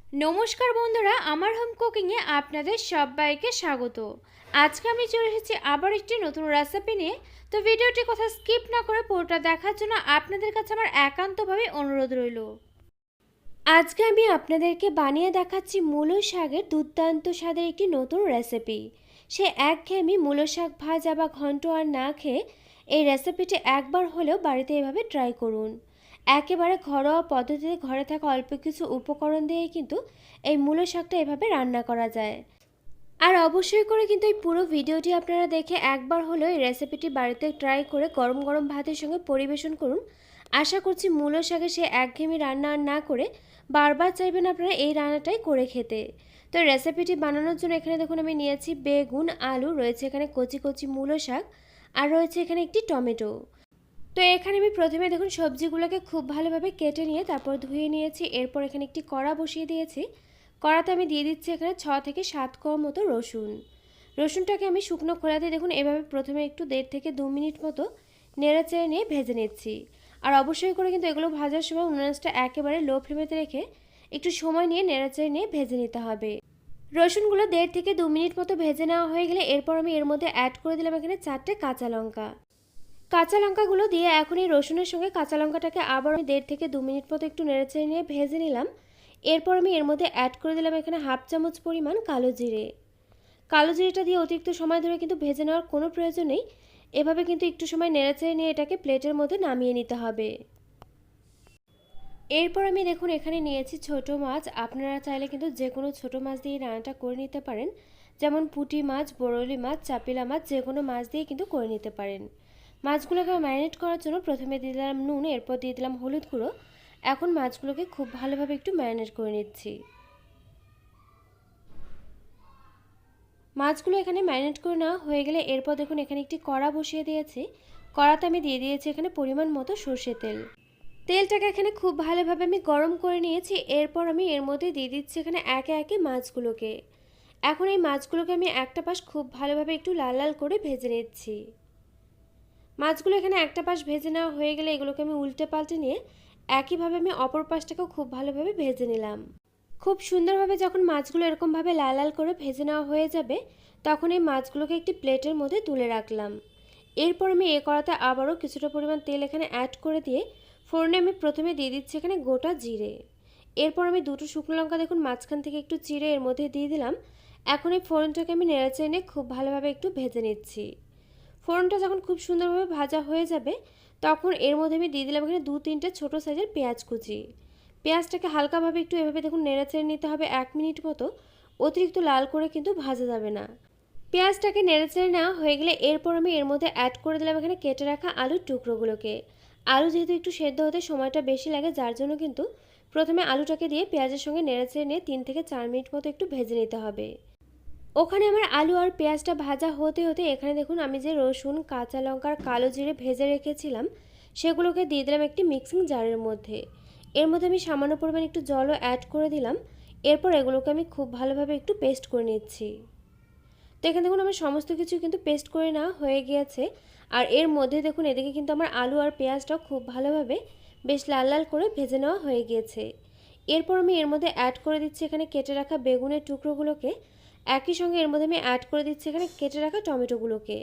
নমস্কার বন্ধুরা, আমার হোম কুকিংয়ে আপনাদের সবাইকে স্বাগত। আজকে আমি চলে এসেছি আবার একটি নতুন রেসিপি নিয়ে। তো ভিডিওটি কথা স্কিপ না করে পুরোটা দেখার জন্য আপনাদের কাছে আমার একান্তভাবে অনুরোধ রইল। আজকে আমি আপনাদেরকে বানিয়ে দেখাচ্ছি মূলো শাকের দুর্দান্ত স্বাদের একটি নতুন রেসিপি। সে একঘেয়েমি মূলো শাক ভাজা বা ঘন্ট আর না খেয়ে এই রেসিপিটি একবার হলেও বাড়িতে এভাবে ট্রাই করুন। একেবারে ঘরোয়া পদ্ধতিতে ঘরে থাকা অল্প কিছু উপকরণ দিয়ে কিন্তু এই মূলো শাকটা এভাবে রান্না করা যায়। আর অবশ্যই করে কিন্তু এই পুরো ভিডিওটি আপনারা দেখে একবার হলেও এই রেসিপিটি বাড়িতে ট্রাই করে গরম গরম ভাতের সঙ্গে পরিবেশন করুন। আশা করছি মূলো শাকের সে একঘেয়েমি রান্না আর না করে বারবার চাইবেন আপনারা এই রান্নাটাই করে খেতে। তো রেসিপিটি বানানোর জন্য এখানে দেখুন আমি নিয়েছি বেগুন, আলু, রয়েছে এখানে কচি কচি মূলো শাক, আর রয়েছে এখানে একটি টমেটো। তো এখানে আমি প্রথমে দেখুন সবজিগুলোকে খুব ভালোভাবে কেটে নিয়ে তারপর ধুয়ে নিয়েছি। এরপর এখানে একটি কড়া বসিয়ে দিয়েছি। কড়াতে আমি দিয়ে দিচ্ছি এখানে 6 থেকে 7 কোয়া মতো রসুন। রসুনটাকে আমি শুকনো খোলাতে দেখুন এভাবে প্রথমে একটু 1.5 থেকে 2 মিনিট মতো নেড়েচেড়ে নিয়ে ভেজে নিচ্ছি। আর অবশ্যই করে কিন্তু এগুলো ভাজার সময় উনুনটা একেবারে লো ফ্লেমেতে রেখে একটু সময় নিয়ে নেড়েচেড়ে নিয়ে ভেজে নিতে হবে। রসুনগুলো 1.5 থেকে 2 মিনিট মতো ভেজে নেওয়া হয়ে গেলে এরপর আমি এর মধ্যে অ্যাড করে দিলাম এখানে 4টে কাঁচা লঙ্কা। কাঁচা লঙ্কাগুলো দিয়ে এখন এই রসুনের সঙ্গে কাঁচা লঙ্কাটাকে আবার আমি 1.5 থেকে 2 মিনিট মতো একটু নেড়েচেড়ে নিয়ে ভেজে নিলাম। এরপর আমি এর মধ্যে অ্যাড করে দিলাম এখানে হাফ চামচ পরিমাণ কালো জিরে। কালো জিরেটা দিয়ে অতিরিক্ত সময় ধরে কিন্তু ভেজে নেওয়ার কোনো প্রয়োজন নেই। এভাবে কিন্তু একটু সময় নেড়েচেড়ে নিয়ে এটাকে প্লেটের মধ্যে নামিয়ে নিতে হবে। এরপর আমি দেখুন এখানে নিয়েছি ছোট মাছ। আপনারা চাইলে কিন্তু যে কোনো ছোট মাছ দিয়ে রান্নাটা করে নিতে পারেন, যেমন পুঁটি মাছ, বরলি মাছ, চাপিলা মাছ, যে কোনো মাছ দিয়ে কিন্তু করে নিতে পারেন। মাছগুলোকে ম্যারিনেট করার জন্য প্রথমে দিয়ে দিলাম নুন, এরপর দিয়ে দিলাম হলুদ গুঁড়ো। এখন মাছগুলোকে খুব ভালোভাবে একটু ম্যারিনেট করে নিচ্ছি। মাছগুলো এখানে ম্যারিনেট করে নেওয়া হয়ে গেলে এরপর দেখুন এখানে একটি কড়া বসিয়ে দিয়েছি। কড়াতে আমি দিয়ে দিয়েছি এখানে পরিমাণ মতো সর্ষের তেল। তেলটাকে এখানে খুব ভালোভাবে আমি গরম করে নিয়েছি। এরপর আমি এর মধ্যে দিয়ে দিচ্ছি এখানে একে একে মাছগুলোকে। এখন এই মাছগুলোকে আমি একটা পাশ খুব ভালোভাবে একটু লাল লাল করে ভেজে নিচ্ছি। মাছগুলো এখানে একটা পাশ ভেজে নেওয়া হয়ে গেলে এগুলোকে আমি উল্টে পাল্টে নিয়ে একইভাবে আমি অপর পাশটাকেও খুব ভালোভাবে ভেজে নিলাম। খুব সুন্দরভাবে যখন মাছগুলো এরকমভাবে লাল লাল করে ভেজে নেওয়া হয়ে যাবে তখন এই মাছগুলোকে একটি প্লেটের মধ্যে তুলে রাখলাম। এরপর আমি এ কড়াতে আবারও কিছুটা পরিমাণ তেল এখানে অ্যাড করে দিয়ে ফোড়নে আমি প্রথমে দিয়ে দিচ্ছি এখানে গোটা জিরে। এরপর আমি দুটো শুকনো লঙ্কা দেখুন মাঝখান থেকে একটু চিড়ে এর মধ্যে দিয়ে দিলাম। এখন এই ফোড়নটাকে আমি নেড়েচেড়ে নিয়ে খুব ভালোভাবে একটু ভেজে নিচ্ছি। ফোড়নটা যখন খুব সুন্দরভাবে ভাজা হয়ে যাবে তখন এর মধ্যে আমি দিয়ে দিলাম এখানে 2-3টে ছোটো সাইজের পেঁয়াজ কুচি। পেঁয়াজটাকে হালকাভাবে একটু এভাবে দেখুন নেড়েচেড়ে নিতে হবে 1 মিনিট মতো। অতিরিক্ত লাল করে কিন্তু ভাজা যাবে না। পেঁয়াজটাকে নেড়েচেড়ে নেওয়া হয়ে গেলে এরপর আমি এর মধ্যে অ্যাড করে দিলাম এখানে কেটে রাখা আলুর টুকরোগুলোকে। আলু যেহেতু একটু সেদ্ধ হতে সময়টা বেশি লাগে যার জন্য কিন্তু প্রথমে আলুটাকে দিয়ে পেঁয়াজের সঙ্গে নেড়েচেড়ে নিয়ে 3 থেকে 4 মিনিট মতো একটু ভেজে নিতে হবে। ওখানে আমার আলু আর পেঁয়াজটা ভাজা হতে হতে এখানে দেখুন আমি যে রসুন, কাঁচা লঙ্কা আর কালো জিরে ভেজে রেখেছিলাম সেগুলোকে দিয়ে দিলাম একটি মিক্সিং জারের মধ্যে। এর মধ্যে আমি সামান্য পরিমাণ একটু জলও অ্যাড করে দিলাম। এরপর এগুলোকে আমি খুব ভালোভাবে একটু পেস্ট করে নিচ্ছি। তো এখানে দেখুন আমার সমস্ত কিছু কিন্তু পেস্ট করে নেওয়া হয়ে গিয়েছে। আর এর মধ্যে দেখুন এদিকে কিন্তু আমার আলু আর পেঁয়াজটাও খুব ভালোভাবে বেশ লাল লাল করে ভেজে নেওয়া হয়ে গিয়েছে। এরপর আমি এর মধ্যে অ্যাড করে দিচ্ছি এখানে কেটে রাখা বেগুনের টুকরোগুলোকে। একই সঙ্গে এর মধ্যে আমি অ্যাড করে দিচ্ছি এখানে কেটে রাখা টমেটোগুলোকে।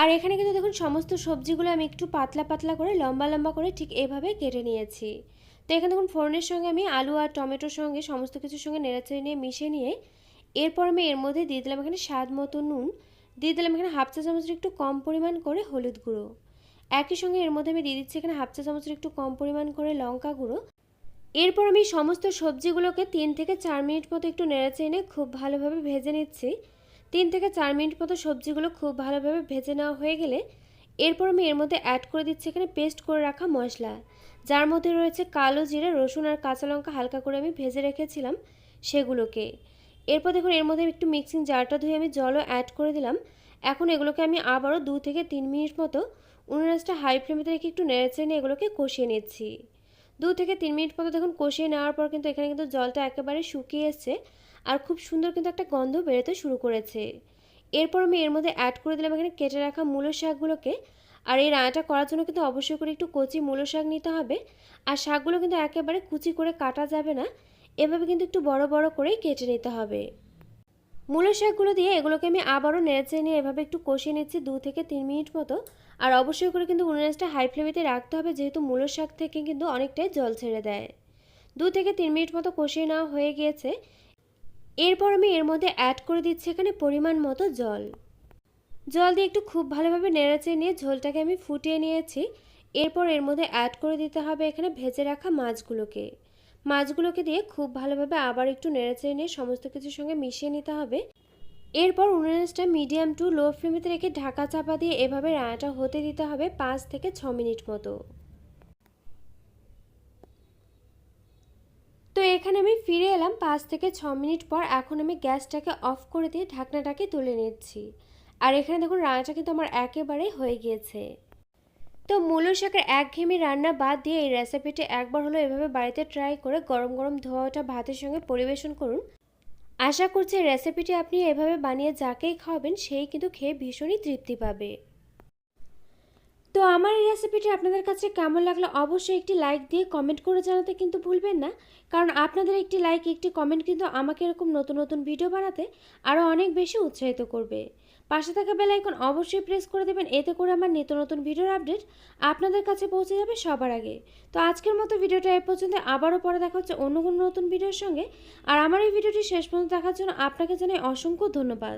আর এখানে কিন্তু দেখুন সমস্ত সবজিগুলো আমি একটু পাতলা পাতলা করে লম্বা লম্বা করে ঠিক এভাবে কেটে নিয়েছি। তো এখানে দেখুন ফোড়নের সঙ্গে আমি আলু আর টমেটোর সঙ্গে সমস্ত কিছুর সঙ্গে নেড়েচেড়ে নিয়ে মিশিয়ে নিয়ে এরপর আমি এর মধ্যে দিয়ে দিলাম এখানে স্বাদ মতো নুন, দিয়ে দিলাম এখানে হাফ চা চামচের একটু কম পরিমাণ করে হলুদ গুঁড়ো। একই সঙ্গে এর মধ্যে আমি দিয়ে দিচ্ছি এখানে হাফ চা চামচের একটু কম পরিমাণ করে লঙ্কা গুঁড়ো। এরপর আমি সমস্ত সবজিগুলোকে 3 থেকে 4 মিনিট মতো একটু নেড়েচেড়ে নিয়ে খুব ভালোভাবে ভেজে নিচ্ছি। 3 থেকে 4 মিনিট মতো সবজিগুলো খুব ভালোভাবে ভেজে নেওয়া হয়ে গেলে এরপর আমি এর মধ্যে অ্যাড করে দিচ্ছি এখানে পেস্ট করে রাখা মশলা, যার মধ্যে রয়েছে কালো জিরে, রসুন আর কাঁচা লঙ্কা হালকা করে আমি ভেজে রেখেছিলাম সেগুলোকে। এরপর দেখুন এর মধ্যে একটু মিক্সিং জারটা ধুয়ে আমি জলও অ্যাড করে দিলাম। এখন এগুলোকে আমি আবারও 2 থেকে 3 মিনিট মতো উনুনটা হাই ফ্লেমেতে রেখে একটু নেড়েচেড়ে নিয়ে এগুলোকে কষিয়ে নিচ্ছি। 2 থেকে 3 মিনিট মতো দেখুন কষিয়ে নেওয়ার পর কিন্তু এখানে কিন্তু জলটা একেবারে শুকিয়ে এসছে আর খুব সুন্দর কিন্তু একটা গন্ধ বেরোতে শুরু করেছে। এরপর আমি এর মধ্যে অ্যাড করে দিলাম এখানে কেটে রাখা মূলো শাকগুলোকে। আর এই রান্নাটা করার জন্য কিন্তু অবশ্যই করে একটু কচি মূলো শাক নিতে হবে। আর শাকগুলো কিন্তু একেবারে কুচি করে কাটা যাবে না, এভাবে কিন্তু একটু বড় বড় করেই কেটে নিতে হবে। মূলো শাকগুলো দিয়ে এগুলোকে আমি আবারও নেড়েচেড়ে নিয়ে এভাবে একটু কষিয়ে নিচ্ছি 2 থেকে 3 মিনিট মতো। আর অবশ্যই করে কিন্তু উনুন আঁচটা হাই ফ্লেমেতে রাখতে হবে, যেহেতু মূলো শাক থেকে কিন্তু অনেকটাই জল ছেড়ে দেয়। 2 থেকে 3 মিনিট মতো কষিয়ে নেওয়া হয়ে গিয়েছে। এরপর আমি এর মধ্যে অ্যাড করে দিচ্ছি এখানে পরিমাণ মতো জল। জল দিয়ে একটু খুব ভালোভাবে নেড়েচেড়ে নিয়ে ঝোলটাকে আমি ফুটিয়ে নিয়েছি। এরপর এর মধ্যে অ্যাড করে দিতে হবে এখানে ভেজে রাখা মাছগুলোকে। মাছগুলোকে দিয়ে খুব ভালোভাবে আবার একটু নেড়েচেড়ে নিয়ে সমস্ত কিছুর সঙ্গে মিশিয়ে নিতে হবে। এরপর উনুনের আঁচটা মিডিয়াম টু লো ফ্লেমেতে রেখে ঢাকা চাপা দিয়ে এভাবে রান্নাটা হতে দিতে হবে 5 থেকে 6 মিনিট মতো। তো এখানে আমি ফিরে এলাম 5 থেকে 6 মিনিট পর। এখন আমি গ্যাসটাকে অফ করে দিয়ে ঢাকনাটাকে তুলে নিচ্ছি। আর এখানে দেখুন রান্নাটা কিন্তু আমার একেবারে হয়ে গিয়েছে। তো মূলো শাকের একঘেয়েমি রান্না বাদ দিয়ে এই রেসিপিটি একবার হলো এভাবে বাড়িতে ট্রাই করে গরম গরম ধোয়া ওঠা ভাতের সঙ্গে পরিবেশন করুন। আশা করছি এই রেসিপিটি আপনি এভাবে বানিয়ে যাকেই খাওয়াবেন সেই কিন্তু খেয়ে ভীষণই তৃপ্তি পাবে। তো আমার এই রেসিপিটি আপনাদের কাছে কেমন লাগলো অবশ্যই একটি লাইক দিয়ে কমেন্ট করে জানাতে কিন্তু ভুলবেন না, কারণ আপনাদের একটি লাইক একটি কমেন্ট কিন্তু আমাকে এরকম নতুন নতুন ভিডিও বানাতে আরও অনেক বেশি উৎসাহিত করবে। পাশে থাকা বেল আইকন অবশ্যই প্রেস করে দেবেন, এতে করে আমার নিত্য নতুন ভিডিওর আপডেট আপনাদের কাছে পৌঁছে যাবে সবার আগে। তো আজকের মতো ভিডিওটা এই পর্যন্ত, আবারও পরে দেখা হচ্ছে অন্য কোনো নতুন ভিডিওর সঙ্গে। আর আমার এই ভিডিওটি শেষ পর্যন্ত দেখার জন্য আপনাকে জানাই অসংখ্য ধন্যবাদ।